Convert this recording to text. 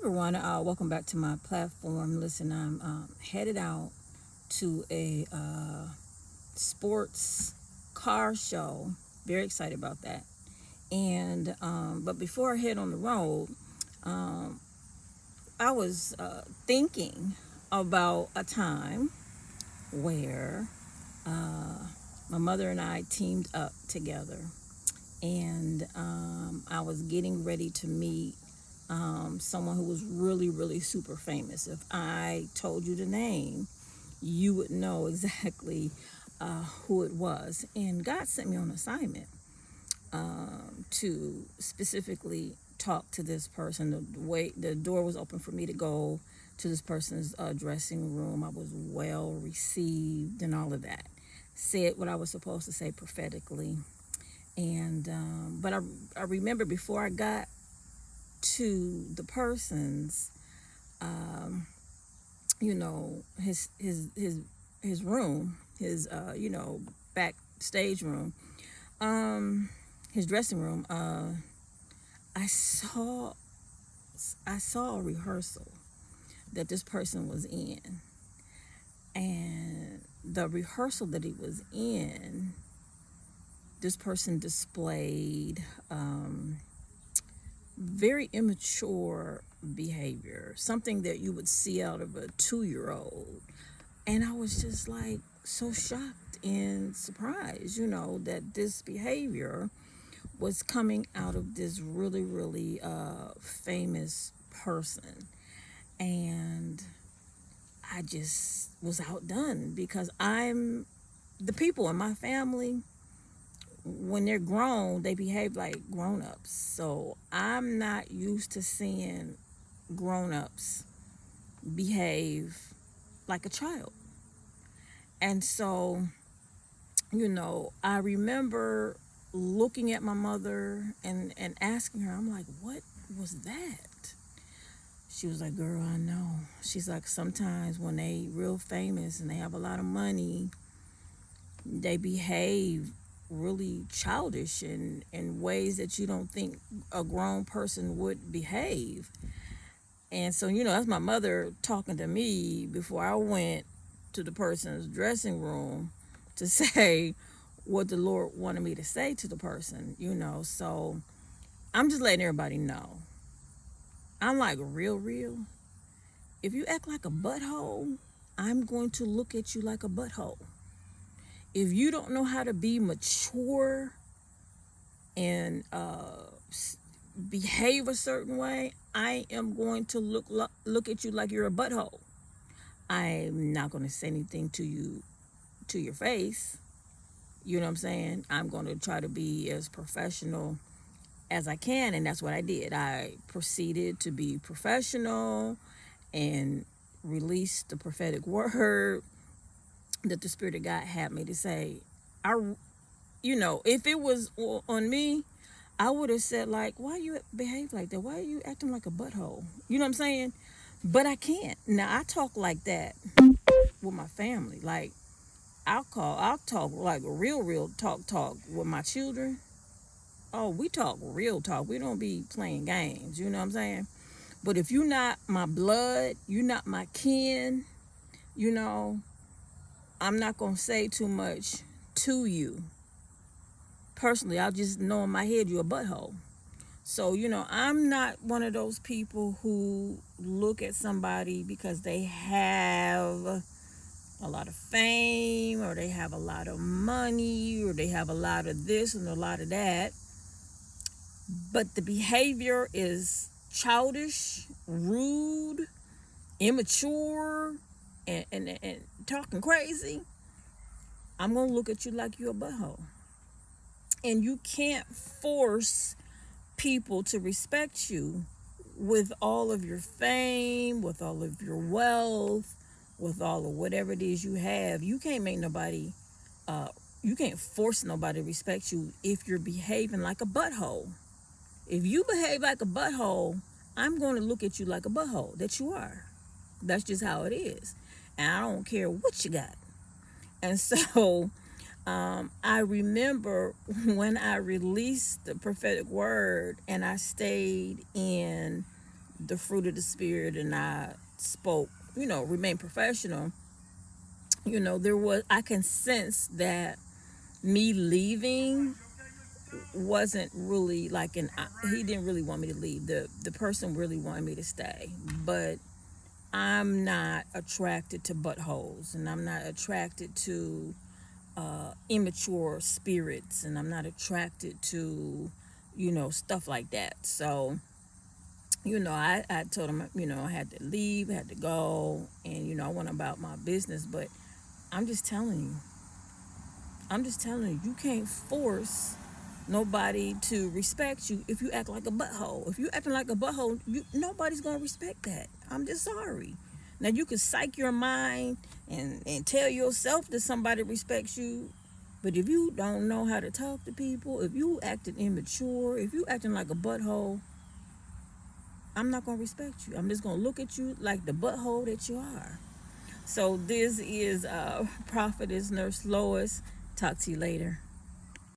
everyone, welcome back to my platform. Listen, I'm headed out to a sports car show. Very excited about that. And but before I head on the road, um, I was thinking about a time where uh, my mother and I teamed up together, and I was getting ready to meet someone who was really, really super famous. If I told you the name, you would know exactly who it was. And God sent me on assignment to specifically talk to this person. The door was open for me to go to this person's dressing room. I was well received and all of that. Said what I was supposed to say prophetically. And but I remember before I got to the person's his room, his backstage room, um his dressing room. I saw I saw a rehearsal that this person was in, and the rehearsal that he was in, this person displayed very immature behavior, something that you would see out of a 2-year-old. And I was just like so shocked and surprised, that this behavior was coming out of this really, really famous person. And I just was outdone because the people in my family, when they're grown, they behave like grown-ups. So I'm not used to seeing grown-ups behave like a child. And so, I remember looking at my mother and asking her, I'm like, what was that? She was like, girl, I know. She's like, sometimes when they real famous and they have a lot of money, they behave really childish in ways that you don't think a grown person would behave. And so, that's my mother talking to me before I went to the person's dressing room to say what the Lord wanted me to say to the person, So I'm just letting everybody know. I'm like real, real. If you act like a butthole, I'm going to look at you like a butthole. If you don't know how to be mature and behave a certain way, I am going to look at you like you're a butthole. I'm not going to say anything to you to your face. You know what I'm saying? I'm going to try to be as professional as I can, and that's what I did. I proceeded to be professional and release the prophetic word that the Spirit of God had me to say. If it was on me, I would have said, like, why you behave like that? Why are you acting like a butthole? You know what I'm saying? But I can't. Now, I talk like that with my family. Like, I'll talk like real talk with my children. Oh, we talk real talk. We don't be playing games. You know what I'm saying? But if you're not my blood, you're not my kin, you know, I'm not going to say too much to you. Personally, I'll just know in my head you're a butthole. So, I'm not one of those people who look at somebody because they have a lot of fame or they have a lot of money or they have a lot of this and a lot of that. But the behavior is childish, rude, immature, and talking crazy. I'm going to look at you like you're a butthole. And you can't force people to respect you with all of your fame, with all of your wealth, with all of whatever it is you have. You can't make nobody, you can't force nobody to respect you if you're behaving like a butthole. If you behave like a butthole, I'm going to look at you like a butthole that you are. That's just how it is. And I don't care what you got. And so I remember when I released the prophetic word and I stayed in the fruit of the spirit and I spoke, remain professional, I can sense that me leaving wasn't really like he didn't really want me to leave. The person really wanted me to stay. But I'm not attracted to buttholes, and I'm not attracted to immature spirits, and I'm not attracted to, stuff like that. So, I told him, I had to leave, I had to go, and, I went about my business. But I'm just telling you, you can't force nobody to respect you if you act like a butthole. If you acting like a butthole, nobody's gonna respect that. I'm just sorry. Now you can psych your mind and tell yourself that somebody respects you, but if you don't know how to talk to people, if you acting immature, if you acting like a butthole, I'm not gonna respect you. I'm just gonna look at you like the butthole that you are. So this is Prophetess Nurse Lois. Talk to you later.